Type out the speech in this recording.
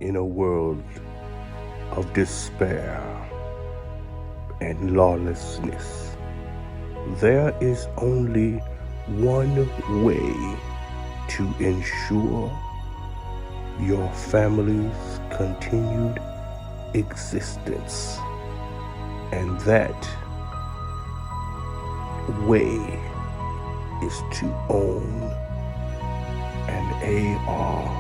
In a world of despair and lawlessness, there is only one way to ensure your family's continued existence, and that way is to own an AR-15.